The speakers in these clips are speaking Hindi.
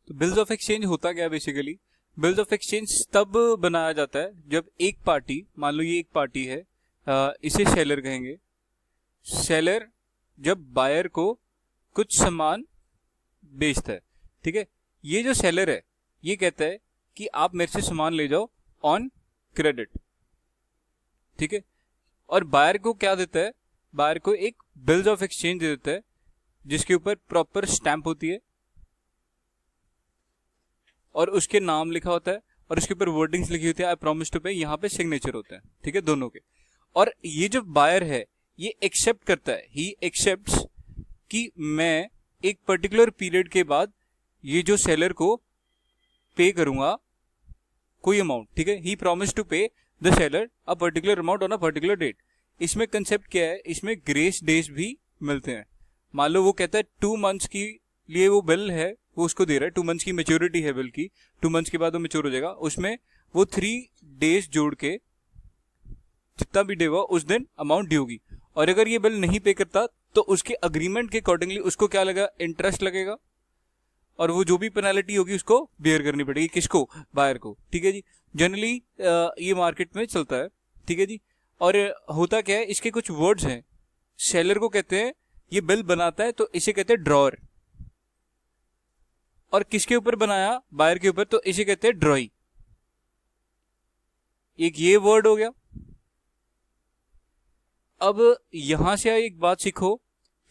तो बिल्स ऑफ एक्सचेंज होता क्या है बेसिकली? बिल्स ऑफ एक्सचेंज तब बनाया जाता है जब एक पार्टी, मान लो ये एक पार्टी है, इसे सेलर कहेंगे। सेलर जब बायर को कुछ सामान बेचता है, ठीक है, ये जो सेलर है ये कहता है कि आप मेरे से सामान ले जाओ ऑन क्रेडिट, ठीक है, और बायर को क्या देता है? बायर को एक बिल्स ऑफ एक्सचेंज दे देता है जिसके ऊपर प्रॉपर स्टैंप होती है और उसके नाम लिखा होता है और उसके ऊपर वर्डिंग्स लिखी होती है, आई प्रॉमिस टू पे, यहाँ पे सिग्नेचर होता है, ठीक है, दोनों के। और ये जो बायर है ये एक्सेप्ट करता है, ही एक्सेप्ट्स कि मैं एक पर्टिकुलर पीरियड के बाद ये जो सेलर को पे करूंगा कोई अमाउंट, ठीक है, he promise to pay the seller a particular amount on a particular date. इसमें कंसेप्ट क्या है? इसमें ग्रेस डेज भी मिलते हैं। मान लो वो कहता है 2 मंथ्स की लिए वो बिल है वो उसको दे रहा है, 2 मंथ्स की मेच्योरिटी है बिल की, 2 मंथ्स के बाद वो मेच्योर हो जाएगा, उसमें वो 3 डेज जोड़ के जितना भी डे हुआ उस दिन अमाउंट ड्यू होगी। और अगर ये बिल नहीं पे करता तो उसके अग्रीमेंट के अकॉर्डिंगली उसको क्या लगेगा? इंटरेस्ट लगेगा और वो जो भी पेनल्टी होगी उसको बेयर करनी पड़ेगी। किसको? बायर को, ठीक है जी। जनरली ये मार्केट में चलता है, ठीक है जी। और होता क्या है, इसके कुछ वर्ड्स हैं। सेलर को कहते हैं, ये बिल बनाता है तो इसे कहते हैं ड्रॉअर, और किसके ऊपर बनाया? बायर के ऊपर, तो इसे कहते हैं ड्रॉई। एक ये वर्ड हो गया। अब यहां से एक बात सीखो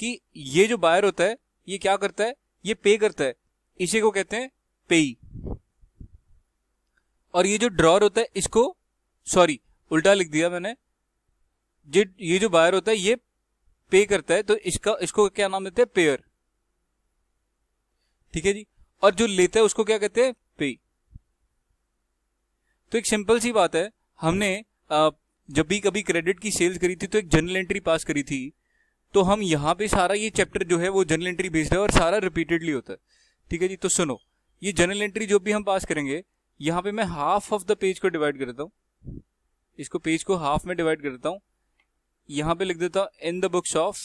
कि ये जो बायर होता है ये क्या करता है? ये पे करता है, इसी को कहते हैं पेई। और ये जो ड्रॉअर होता है इसको, सॉरी उल्टा लिख दिया मैंने, ये जो बायर होता है ये पे करता है तो इसको क्या नाम देते हैं? पेयर, ठीक है जी। और जो लेता है उसको क्या कहते हैं? पे। तो एक सिंपल सी बात है, हमने जब भी कभी क्रेडिट की सेल्स करी थी तो एक जर्नल एंट्री पास करी थी, तो हम यहाँ पे सारा ये चैप्टर जो है वो जर्नल एंट्री बेस्ड है और सारा रिपीटेडली होता है, ठीक है जी। तो सुनो, ये जर्नल एंट्री जो भी हम पास करेंगे, यहाँ पे मैं हाफ ऑफ द पेज को डिवाइड कर देता हूँ, इसको पेज को हाफ में डिवाइड कर देता हूँ। यहाँ पे लिख देता हूँ in the books of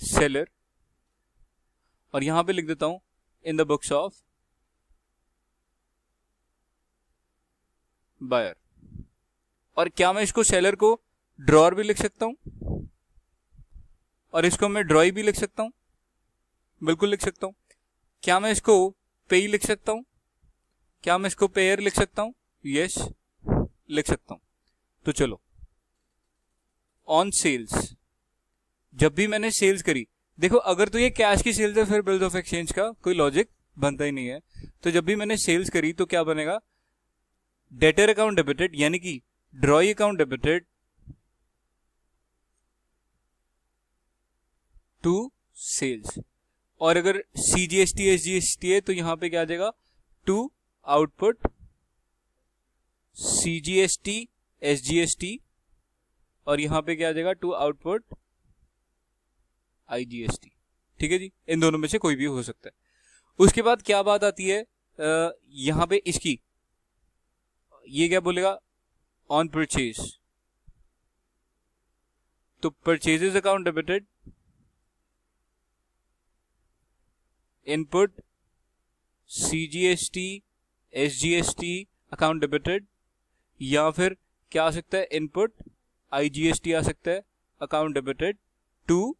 seller, और यहां पे लिख देता हूं in the books of buyer. और क्या मैं इसको सेलर को ड्रॉअर भी लिख सकता हूं और इसको मैं ड्रॉई भी लिख सकता हूं? बिल्कुल लिख सकता हूं। क्या मैं इसको पेई लिख सकता हूं? क्या मैं इसको पेयर लिख सकता हूं? यस, लिख सकता हूं। तो चलो, ऑन सेल्स, जब भी मैंने सेल्स करी, देखो अगर तो ये कैश की सेल्स है फिर बिल्स ऑफ एक्सचेंज का कोई लॉजिक बनता ही नहीं है। तो जब भी मैंने सेल्स करी तो क्या बनेगा? डेटर अकाउंट डेबिटेड, यानी कि drawee account debited to sales. और अगर सीजीएसटी एसजीएसटी है तो यहां पे क्या आ जाएगा? टू आउटपुट सीजीएसटी एसजीएसटी, और यहां पे क्या आ जाएगा? टू आउटपुट आईजीएसटी, ठीक है जी। इन दोनों में से कोई भी हो सकता है। उसके बाद क्या बात आती है यहां पे इसकी, ये क्या बोलेगा? ऑन परचेज, तो purchases account debited, input CGST SGST account debited, या फिर क्या आ सकता है? इनपुट आईजीएसटी आ सकता है अकाउंट डेबिटेड टू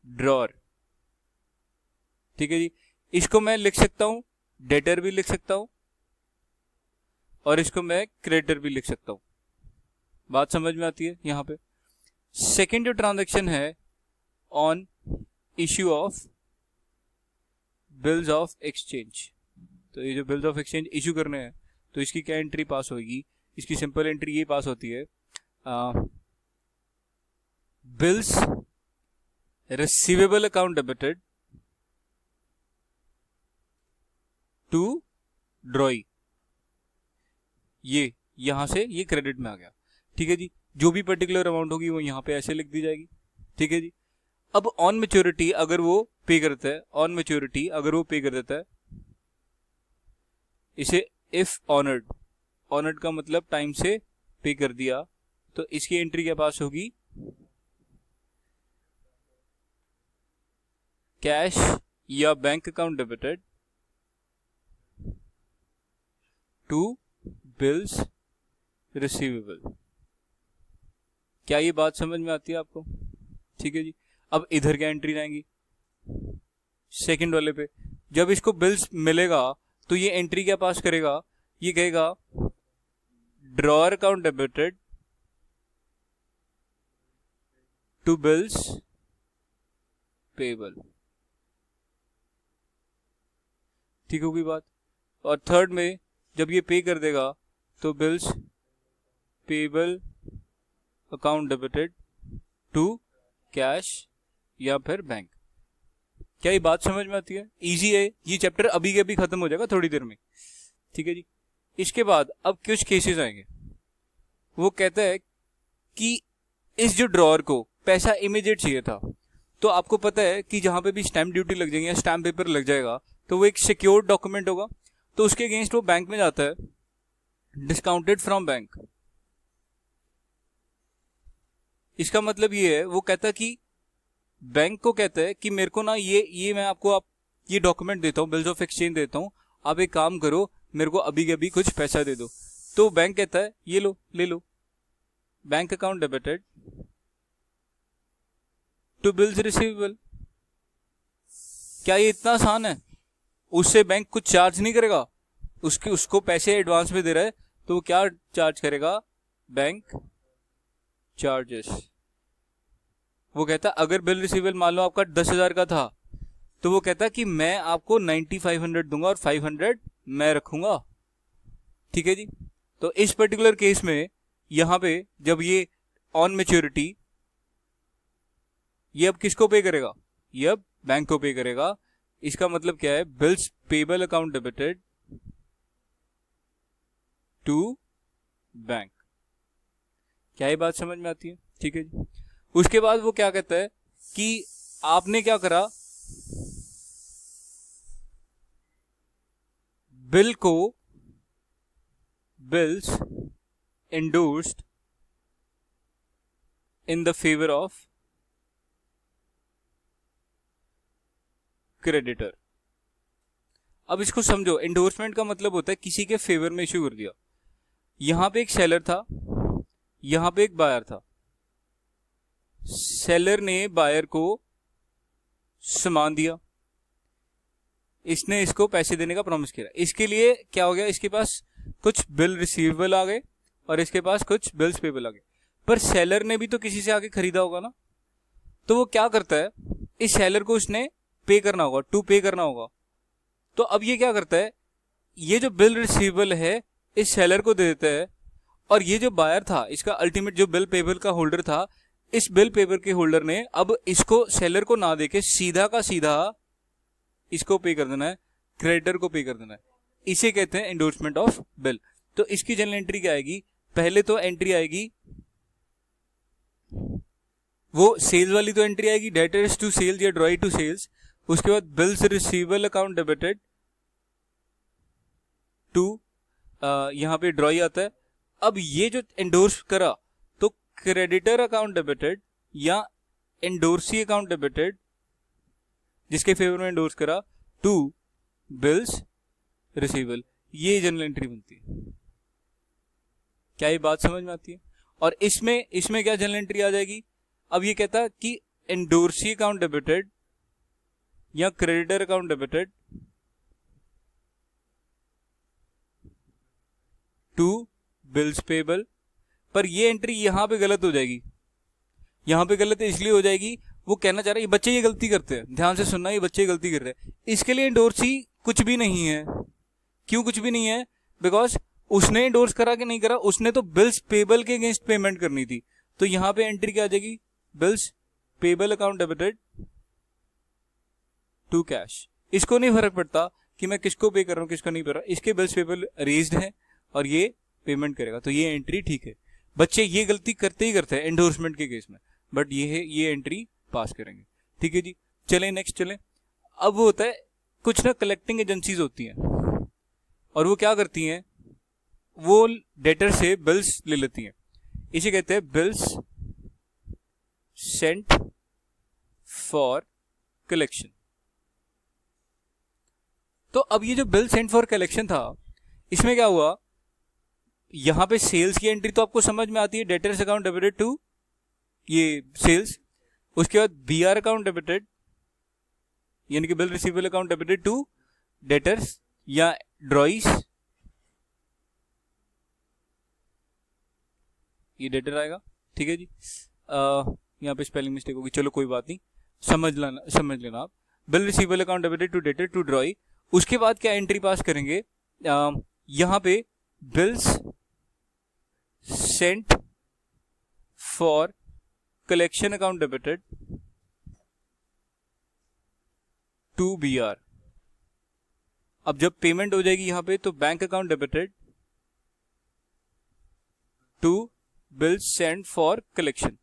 ड्रॉअर, ठीक है जी। इसको मैं लिख सकता हूं डेटर भी लिख सकता हूं और इसको मैं क्रेडिटर भी लिख सकता हूं। बात समझ में आती है? यहां पे सेकेंड जो ट्रांजैक्शन है on issue of bills of exchange, तो ये जो बिल्स ऑफ एक्सचेंज इश्यू करने हैं तो इसकी क्या एंट्री पास होगी? इसकी सिंपल एंट्री ये पास होती है, bills receivable account debited to drawee. ये यहां से ये क्रेडिट में आ गया, ठीक है जी। जो भी पर्टिकुलर अमाउंट होगी वो यहां पे ऐसे लिख दी जाएगी, ठीक है जी। अब ऑन मैच्योरिटी अगर वो पे करता है, ऑन मैच्योरिटी अगर वो पे कर देता है, इसे इफ ऑनर्ड, ऑनर्ड का मतलब टाइम से पे कर दिया, तो इसकी एंट्री क्या पास होगी? कैश या bank account debited to bills receivable. क्या ये बात समझ में आती है आपको? ठीक है जी। अब इधर क्या एंट्री आएंगी, सेकंड वाले पे। जब इसको बिल्स मिलेगा तो ये एंट्री क्या पास करेगा, ये कहेगा drawer account debited to bills payable. ठीक होगी बात। और थर्ड में जब ये पे कर देगा तो bills payable account debited to cash या फिर बैंक। क्या ये बात समझ में आती है? इजी है। ये चैप्टर अभी के अभी खत्म हो जाएगा थोड़ी देर में। ठीक है जी। इसके बाद अब कुछ केसेस आएंगे। वो कहता है कि इस जो ड्रॉअर को पैसा इमीडिएट चाहिए था, तो आपको पता है कि जहां पे भी स्टैंप ड्यूटी लग जाएगी या स्टैंप पेपर लग जाएगा तो वो एक सिक्योर्ड डॉक्यूमेंट होगा, तो उसके अगेंस्ट वो बैंक में जाता है, डिस्काउंटेड फ्रॉम बैंक। इसका मतलब ये है, वो कहता है कि बैंक को कहता है कि मेरे को ना ये मैं आपको ये डॉक्यूमेंट देता हूं, बिल्स ऑफ एक्सचेंज देता हूं, आप एक काम करो, मेरे को अभी के अभी कुछ पैसा दे दो। तो बैंक कहता है ये लो, ले लो, bank account debited to bills receivable. क्या ये इतना आसान है? उससे बैंक कुछ चार्ज नहीं करेगा, उसको पैसे एडवांस में दे रहा है तो वो क्या चार्ज करेगा? Bank charges. वो कहता है अगर बिल रिसीवेबल मान लो आपका 10,000 का था, तो वो कहता है कि मैं आपको 9500 दूंगा और 500 मैं रखूंगा। ठीक है जी। तो इस पर्टिकुलर केस में यहां पे जब ये ऑन मैच्योरिटी, ये अब किसको पे करेगा? ये अब बैंक को पे करेगा। इसका मतलब क्या है? Bills payable account debited to bank. क्या ये बात समझ में आती है? ठीक है जी। उसके बाद वो क्या कहता है कि आपने क्या करा, बिल को bills endorsed in the favor of creditor। अब इसको समझो, एंडोर्समेंट का मतलब होता है किसी के फेवर में इश्यू कर दिया। यहां पे एक सेलर था, यहां पे एक बायर था। सेलर ने बायर को सामान दिया, इसने इसको पैसे देने का प्रॉमिस किया। इसके लिए क्या हो गया, इसके पास कुछ बिल रिसीवेबल आ गए और इसके पास कुछ बिल्स पेबल आ गए। पर सेलर ने भी तो किसी से आके खरीदा होगा ना, तो वो क्या करता है, इस सेलर को उसने पे करना होगा, टू पे करना होगा। तो अब ये क्या करता है, ये जो बिल रिसीवेबल है इस सेलर को दे देता है, और ये जो बायर था, इसका अल्टीमेट जो बिल पेबल का होल्डर था, इस बिल पेपर के होल्डर ने अब इसको सेलर को ना देके सीधा का सीधा इसको पे कर देना है, क्रेडिटर को पे कर देना है। इसे कहते हैं एंडोर्समेंट ऑफ बिल। तो इसकी जनरल एंट्री क्या आएगी? पहले तो एंट्री आएगी, वो सेल्स वाली तो एंट्री आएगी, डेटर्स टू सेल्स या ड्रॉई टू सेल्स। उसके बाद bills receivable account debited to, यहां पे ड्रॉई आता है। अब ये जो एंडोर्स करा तो क्रेडिटर अकाउंट डेबिटेड या एंडोर्सी अकाउंट डेबिटेड, जिसके फेवर में एंडोर्स करा, टू बिल्स रिसीवेबल। ये जनरल एंट्री बनती है। क्या ये बात समझ में आती है? और इसमें क्या जनरल एंट्री आ जाएगी? अब ये कहता है कि एंडोर्सी अकाउंट डेबिटेड या creditor account debited to bills payable. पर ये एंट्री यहां पे गलत हो जाएगी। यहां पे गलत इसलिए हो जाएगी, वो कहना चाह रहा है ये बच्चे ये गलती करते हैं, ध्यान से सुनना, ये बच्चे गलती कर रहे हैं। इसके लिए एंडोर्सी कुछ भी नहीं है। क्यों कुछ भी नहीं है? बिकॉज उसने एंडोर्स करा कि नहीं करा, उसने तो बिल्स पेबल के अगेंस्ट पेमेंट करनी थी। तो यहां पे एंट्री क्या आ जाएगी? Bills payable account debited to cash. इसको नहीं फर्क पड़ता कि मैं किसको पे कर रहा हूं किसको नहीं कर रहा, इसके बिल्स पेबल रेज्ड है और ये पेमेंट करेगा, तो ये एंट्री ठीक है। बच्चे ये गलती करते ही करते हैं एंडोर्समेंट के केस में, बट ये एंट्री पास करेंगे। ठीक है जी। चलें नेक्स्ट चलें। अब वो होता है कुछ ना कलेक्टिंग एजेंसीज होती हैं और वो क्या करती हैं, वो डेटर से बिल्स ले लेती हैं। इसे कहते हैं बिल्स सेंट फॉर कलेक्शन। तो अब ये जो बिल सेंड फॉर कलेक्शन था, इसमें क्या हुआ, यहां पे सेल्स की एंट्री तो आपको समझ में आती है, डेटर्स अकाउंट डेबिटेड टू ये सेल्स, उसके बाद बीआर अकाउंट डेबिटेड यानी कि bill receivable account debited to debtors या ड्रॉइस, ये डेटर आएगा, ठीक है जी। यहाँ पे स्पेलिंग मिस्टेक होगी, चलो कोई बात नहीं, समझ लेना आप। Bill receivable account debited to debtor to drawee, उसके बाद क्या एंट्री पास करेंगे, यहां पे bills sent for collection account debited to BR. अब जब पेमेंट हो जाएगी यहां पे, तो bank account debited to bills sent for collection.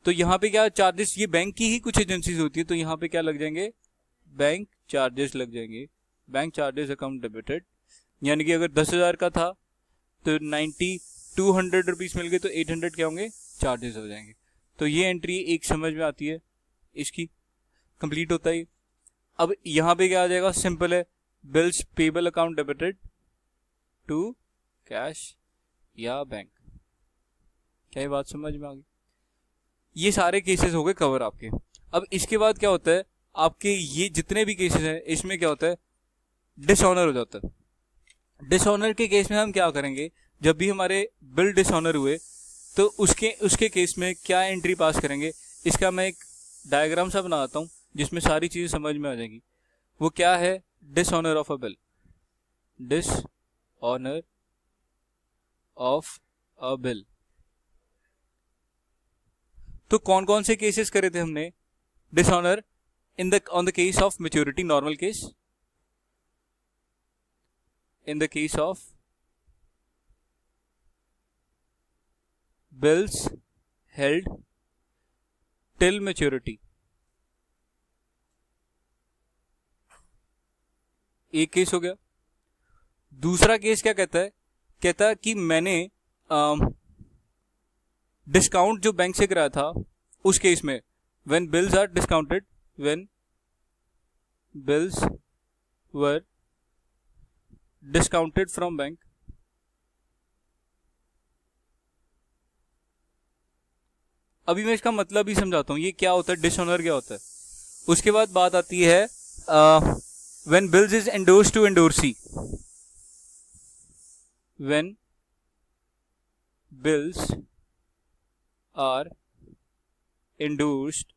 तो यहां पे क्या चार्जेस, ये बैंक की ही कुछ एजेंसीज होती है, तो यहां पे क्या लग जाएंगे, बैंक चार्जेस लग जाएंगे, बैंक चार्जेस अकाउंट डेबिटेड, यानी कि अगर 10,000 का था तो 200 रुपीज मिल गए तो 800 क्या होंगे, चार्जेस हो जाएंगे। तो ये एंट्री एक समझ में आती है, इसकी कंप्लीट होता है। अब यहां पे क्या आ जाएगा, सिंपल है, bills payable account debited to cash या बैंक। क्या ये बात समझ में आ गई? ये सारे केसेस हो गए कवर आपके। अब इसके बाद क्या होता है, आपके ये जितने भी केसेस हैं इसमें क्या होता है, डिसऑनर हो जाता है। डिसऑनर के केस में हम क्या करेंगे, जब भी हमारे बिल डिसऑनर हुए तो उसके केस में क्या एंट्री पास करेंगे, इसका मैं एक डायग्राम सा बनाता हूं जिसमें सारी चीजें समझ में आ जाएंगी। वो क्या है, dishonour of a bill, dishonour of a bill. तो कौन कौन से केसेस करे थे हमने dishonour, on the case of maturity, normal case, in the case of bills held till maturity। एक केस हो गया। दूसरा केस क्या कहता है, कहता है कि मैंने डिस्काउंट जो बैंक से कराया था उस केस में, when bills are discounted, when bills were discounted from bank, अभी मैं इसका मतलब ही समझाता हूं, ये क्या होता है, डिसऑनर क्या होता है। उसके बाद बात आती है when bills is endorsed to endorsee, when bills are endorsed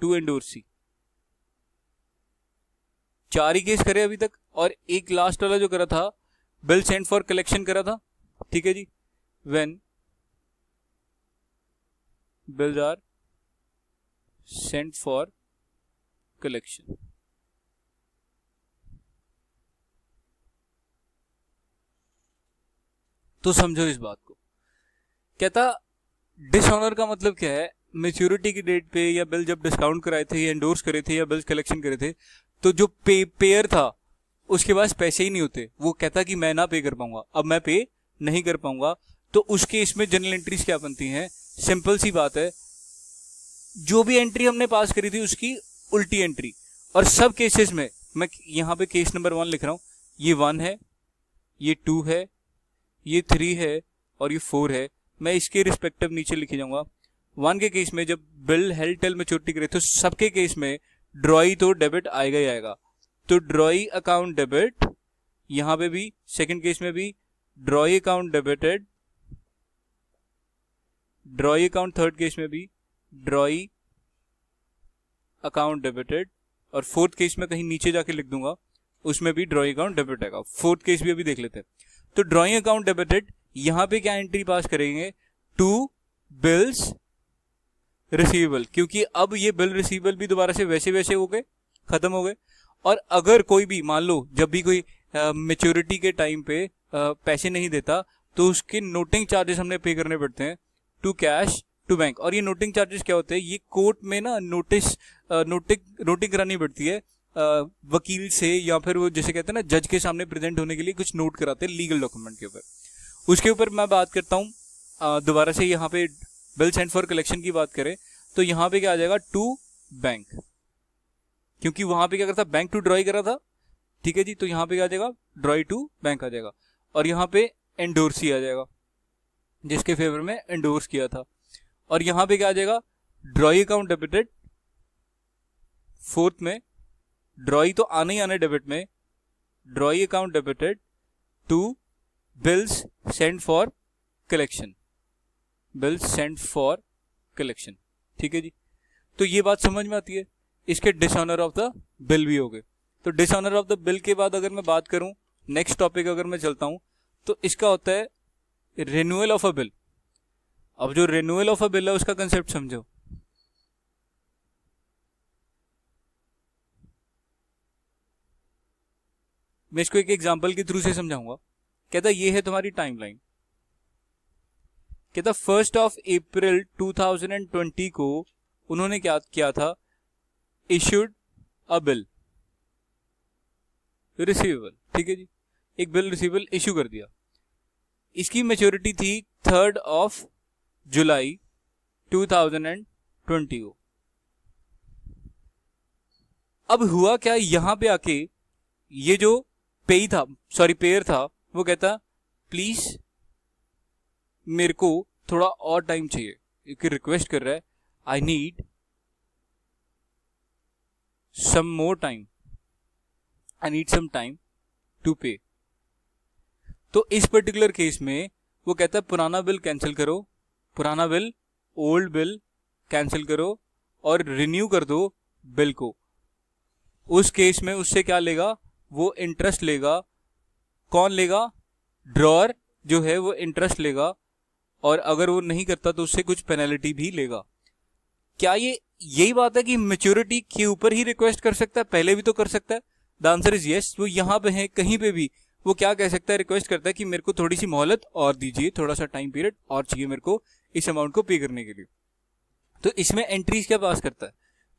to endorsee. 4 ही केस करे अभी तक, और एक लास्ट वाला जो करा था बिल सेंट फॉर कलेक्शन करा था, ठीक है जी। When bills are sent for collection, तो समझो इस बात को। कहता डिसऑनर का मतलब क्या है, मेच्योरिटी की डेट पे या बिल जब डिस्काउंट कराए थे या एंडोर्स करे थे या बिल्स कलेक्शन करे थे, तो जो पेयर था उसके पास पैसे ही नहीं होते, वो कहता कि मैं ना पे कर पाऊंगा, अब मैं पे नहीं कर पाऊंगा। तो उस केस में जनरल एंट्रीज क्या बनती हैं, सिंपल सी बात है, जो भी एंट्री हमने पास करी थी उसकी उल्टी एंट्री। और सब केसेस में मैं यहां पे केस नंबर 1 लिख रहा हूं, ये 1 है, ये 2 है, ये 3 है और ये 4 है, मैं इसके रिस्पेक्टिव नीचे लिखे जाऊंगा। 1 के केस में जब बिल हेल्ड टिल मैच्योरिटी करे तो सबके केस में ड्रॉई तो डेबिट आएगा ही आएगा, तो ड्रॉई अकाउंट डेबिट, यहां पे भी सेकंड केस में भी ड्रॉई account debited, ड्रॉई account third case में भी ड्रॉई अकाउंट डेबिटेड, और फोर्थ केस में कहीं नीचे जाके लिख दूंगा, उसमें भी ड्रॉई अकाउंट डेबिट आएगा। फोर्थ केस भी अभी देख लेते हैं। तो ड्रॉई अकाउंट डेबिटेड, यहां पे क्या एंट्री पास करेंगे, टू बिल्स रिसीवेबल, क्योंकि अब ये बिल रिसीवेबल भी दोबारा से वैसे वैसे हो गए, खत्म हो गए। और अगर कोई भी मान लो जब भी कोई मैच्योरिटी के टाइम पे पैसे नहीं देता तो उसके नोटिंग चार्जेस हमने पे करने पड़ते हैं टू कैश टू बैंक। और ये नोटिंग चार्जेस क्या होते हैं, ये कोर्ट में ना नोटिंग करानी पड़ती है वकील से, या फिर वो जैसे कहते हैं ना जज के सामने प्रेजेंट होने के लिए कुछ नोट कराते हैं लीगल डॉक्यूमेंट के ऊपर। उसके ऊपर मैं बात करता हूँ दोबारा से, यहाँ पे बिल सेंट फॉर कलेक्शन की बात करें तो यहाँ पे क्या आ जाएगा, टू बैंक। क्योंकि वहां पे क्या करता, बैंक टू ड्रॉई करा था, ठीक है जी, तो यहाँ पे क्या आ जाएगा, ड्रॉई टू बैंक आ जाएगा, और यहाँ पे एंडोर्सी आ जाएगा, जिसके फेवर में एंडोर्स किया था, और यहाँ पे क्या आ जाएगा, ड्रॉई अकाउंट डेबिटेड, फोर्थ में ड्रॉई तो आना ही आना डेबिट में, drawee account debited to bills send for collection, bills send for collection, ठीक है जी। तो ये बात समझ में आती है। इसके डिसऑनर ऑफ द बिल भी हो गए। तो डिसऑनर ऑफ द बिल के बाद अगर मैं बात करूं, नेक्स्ट टॉपिक अगर मैं चलता हूं, तो इसका होता है रिन्यूअल ऑफ अ बिल। अब जो रिन्यूअल ऑफ अ बिल है उसका कंसेप्ट समझो। मैं इसको एक एग्जांपल के थ्रू से समझाऊंगा। कहता ये है तुम्हारी टाइमलाइन। कहता 1 अप्रैल 2020 को उन्होंने क्या किया था, इश्यूड अ बिल रिसीवेबल, ठीक है जी, एक बिल रिसीवेबल इश्यू कर दिया। इसकी मैच्योरिटी थी 3 जुलाई 2020 को। अब हुआ क्या, यहां पे आके ये जो पेई था, सॉरी पेयर था, वो कहता प्लीज मेरे को थोड़ा और टाइम चाहिए, एक रिक्वेस्ट कर रहा है, I need some more time, I need some time to pay. तो इस पर्टिकुलर केस में वो कहता है पुराना बिल कैंसिल करो, पुराना बिल ओल्ड बिल कैंसिल करो और रिन्यू कर दो बिल को। उस केस में उससे क्या लेगा, वो इंटरेस्ट लेगा। कौन लेगा, ड्रॉअर जो है वो इंटरेस्ट लेगा, और अगर वो नहीं करता तो उससे कुछ पेनल्टी भी लेगा। क्या ये यही बात है कि मैच्योरिटी के ऊपर ही रिक्वेस्ट कर सकता है, पहले भी तो कर सकता है? The answer is yes. वो यहां पे है, कहीं पे भी वो क्या कह सकता है, रिक्वेस्ट करता है कि मेरे को थोड़ी सी मोहलत और दीजिए, थोड़ा सा टाइम पीरियड और चाहिए मेरे को इस अमाउंट को पे करने के लिए। तो इसमें एंट्रीज क्या पास करता है,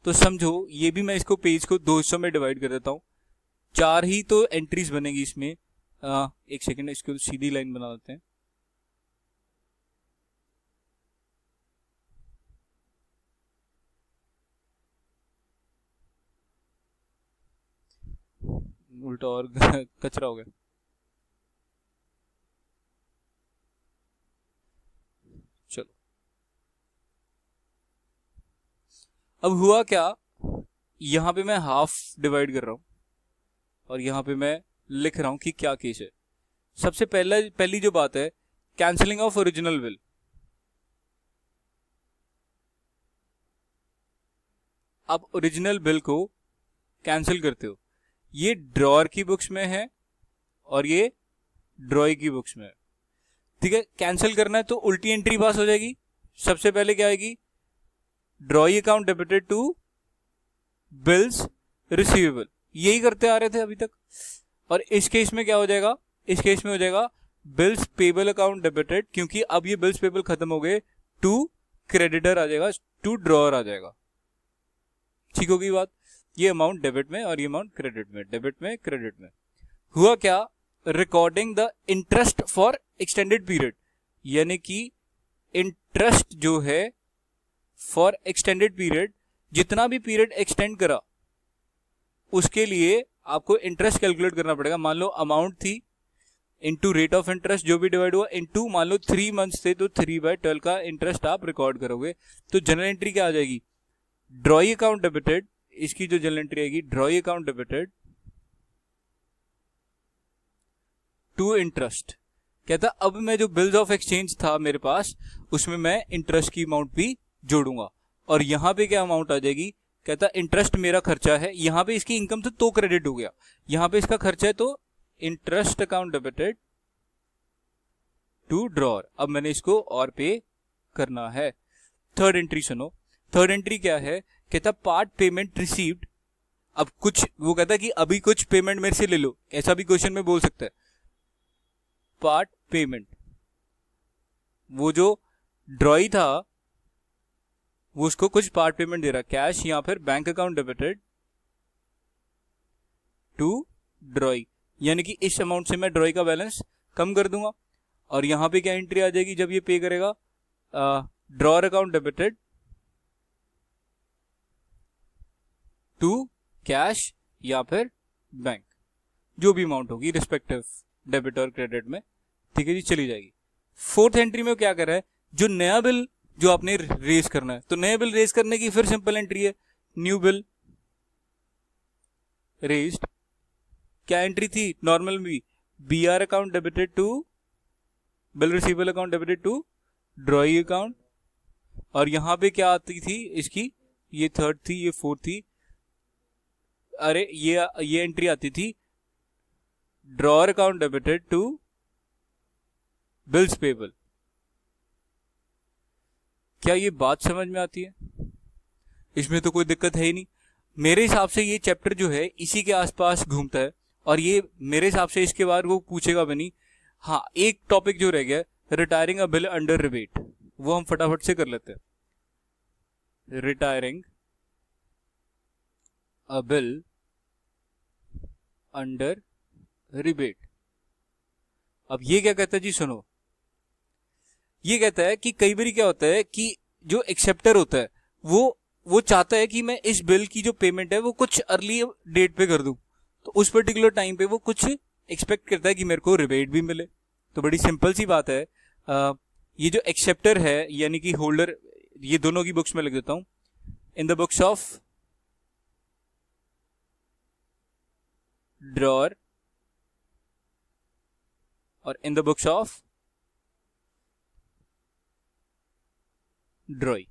तो समझो ये भी मैं इसको पेज को 2 हिस्सों में डिवाइड कर देता हूं। 4 ही तो एंट्रीज बनेगी इसमें। एक सेकेंड, इसको सीधी लाइन बना देते हैं। उल्टा और कचरा हो गया। चलो, अब हुआ क्या, यहां पे मैं हाफ डिवाइड कर रहा हूं और यहां पे मैं लिख रहा हूं कि क्या केस है। सबसे पहली जो बात है, कैंसिलिंग ऑफ ओरिजिनल बिल। आप ओरिजिनल बिल को कैंसिल करते हो, ये ड्रॉअर की बुक्स में है और ये ड्रॉई की बुक्स में है, ठीक है। कैंसिल करना है तो उल्टी एंट्री पास हो जाएगी। सबसे पहले क्या आएगी, drawee account debited to bills receivable, यही करते आ रहे थे अभी तक। और इस केस में क्या हो जाएगा, इस केस में हो जाएगा बिल्स पेबल अकाउंट डेबिटेड, क्योंकि अब ये बिल्स पेबल खत्म हो गए, टू क्रेडिटर आ जाएगा, टू ड्रॉअर आ जाएगा। ठीक होगी बात। ये अमाउंट डेबिट में और ये अमाउंट क्रेडिट में, डेबिट में क्रेडिट में। हुआ क्या, recording the interest for extended period, यानी कि इंटरेस्ट जो है फॉर एक्सटेंडेड पीरियड, जितना भी पीरियड एक्सटेंड करा उसके लिए आपको इंटरेस्ट कैलकुलेट करना पड़ेगा। मान लो अमाउंट थी इनटू रेट ऑफ इंटरेस्ट जो भी डिवाइड हुआ, इनटू मान लो 3 मंथ्स थे तो 3/12 का इंटरेस्ट आप रिकॉर्ड करोगे। तो जनरल एंट्री क्या आ जाएगी, ड्रॉई अकाउंट डेबिटेड, इसकी जो जनरल एंट्री आएगी drawee account debited to interest. कहता अब मैं जो बिल्स ऑफ एक्सचेंज था मेरे पास उसमें मैं इंटरेस्ट की अमाउंट भी जोड़ूंगा, और यहां पे क्या अमाउंट आ जाएगी, कहता इंटरेस्ट मेरा खर्चा है, यहां पे इसकी इनकम तो क्रेडिट हो गया, यहां पे इसका खर्चा है तो interest account debited to drawer. अब मैंने इसको और पे करना है। थर्ड एंट्री सुनो, थर्ड एंट्री क्या है, कहता पार्ट पेमेंट रिसीव्ड। अब कुछ वो कहता है कि अभी कुछ पेमेंट मेरे से ले लो, ऐसा भी क्वेश्चन में बोल सकता है। पार्ट पेमेंट, वो जो ड्रॉई था वो उसको कुछ पार्ट पेमेंट दे रहा, कैश या फिर bank account debited to drawee, यानी कि इस अमाउंट से मैं ड्रॉई का बैलेंस कम कर दूंगा। और यहां पे क्या एंट्री आ जाएगी जब ये पे करेगा, drawer account debited to cash या फिर बैंक, जो भी अमाउंट होगी रिस्पेक्टिव डेबिट और क्रेडिट में, ठीक है जी, चली जाएगी। फोर्थ एंट्री में क्या कर रहा है, जो नया बिल जो आपने रेज करना है, तो नया बिल रेज करने की फिर सिंपल एंट्री है, न्यू बिल रेज्ड। क्या एंट्री थी नॉर्मल भी, BR account debited to bill receivable account debited to drawee account. और यहां पे क्या आती थी इसकी, ये थर्ड थी, ये फोर्थ थी, अरे ये एंट्री आती थी drawer account debited to bills payable. क्या ये बात समझ में आती है? इसमें तो कोई दिक्कत है ही नहीं। मेरे हिसाब से ये चैप्टर जो है इसी के आसपास घूमता है, और ये मेरे हिसाब से इसके बाद वो पूछेगा भी नहीं। हाँ, एक टॉपिक जो रह गया, रिटायरिंग अ बिल अंडर रिबेट, वो हम फटाफट से कर लेते हैं। रिटायरिंग अ बिल अंडर रिबेट। अब ये क्या कहता है जी, सुनो, ये कहता है कि कई बार क्या होता है कि जो एक्सेप्टर होता है वो चाहता है कि मैं इस बिल की जो पेमेंट है वो कुछ अर्ली डेट पे कर दूं, तो उस पर्टिकुलर टाइम पे वो कुछ एक्सपेक्ट करता है कि मेरे को रिबेट भी मिले। तो बड़ी सिंपल सी बात है, ये जो एक्सेप्टर है यानी कि होल्डर, ये दोनों की बुक्स में लिख देता हूं, in the books of drawer और in the books of drawee.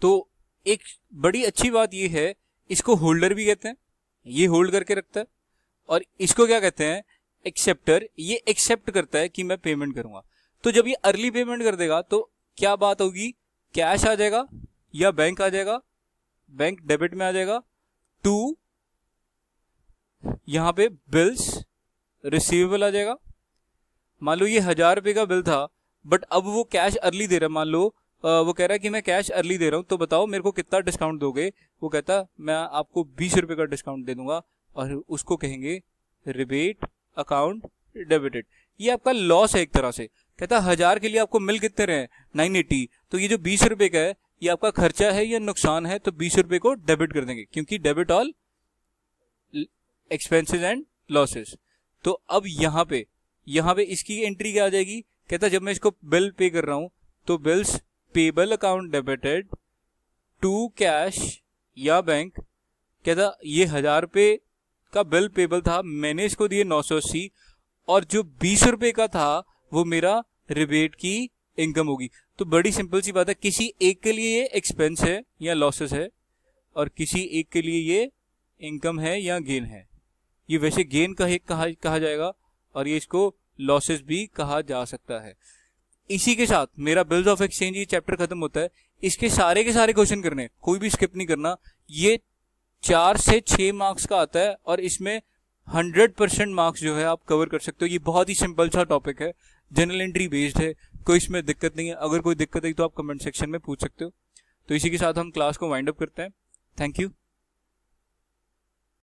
तो एक बड़ी अच्छी बात ये है, इसको होल्डर भी कहते हैं, ये होल्ड करके रखता है, और इसको क्या कहते हैं, एक्सेप्टर, ये एक्सेप्ट करता है कि मैं पेमेंट करूंगा। तो जब ये अर्ली पेमेंट कर देगा तो क्या बात होगी, कैश आ जाएगा या बैंक आ जाएगा, बैंक डेबिट में आ जाएगा, टू यहां पे बिल्स रिसीवेबल आ जाएगा। मान लो ये 1000 रुपए का बिल था, बट अब वो कैश अर्ली दे रहा है, मान लो वो कह रहा है कि मैं कैश अर्ली दे रहा हूं, तो बताओ मेरे को कितना डिस्काउंट दोगे। वो कहता मैं आपको 20 रुपए का डिस्काउंट दे दूंगा, और उसको कहेंगे रिबेट अकाउंट डेबिटेड। ये आपका लॉस है एक तरह से। कहता 1000 के लिए आपको मिल कितने रहे, 980, तो ये जो 20 रुपए का है ये आपका खर्चा है या नुकसान है, तो 20 रुपए को डेबिट कर देंगे, क्योंकि debit all expenses and losses. तो अब यहां पे इसकी एंट्री क्या आ जाएगी, कहता जब मैं इसको बिल पे कर रहा हूं तो bills payable account debited to cash या बैंक। कहता ये 1000 रुपए का बिल पेबल था, मैंने इसको दिए 980, और जो 20 रुपए का था वो मेरा रिबेट की इनकम होगी। तो बड़ी सिंपल सी बात है, किसी एक के लिए ये एक्सपेंस है या लॉसेस है, और किसी एक के लिए ये इनकम है या गेन है। ये वैसे गेन कहा जाएगा, और ये इसको लॉसेस भी कहा जा सकता है। इसी के साथ मेरा बिल्स ऑफ एक्सचेंज ये चैप्टर खत्म होता है। इसके सारे के सारे क्वेश्चन करने, कोई भी स्किप नहीं करना। ये 4 से 6 मार्क्स का आता है, और इसमें 100% मार्क्स जो है आप कवर कर सकते हो। ये बहुत ही सिंपल सा टॉपिक है, जनरल एंट्री बेस्ड है, कोई इसमें दिक्कत नहीं है। अगर कोई दिक्कत है तो आप कमेंट सेक्शन में पूछ सकते हो। तो इसी के साथ हम क्लास को वाइंड अप करते हैं। Thank you.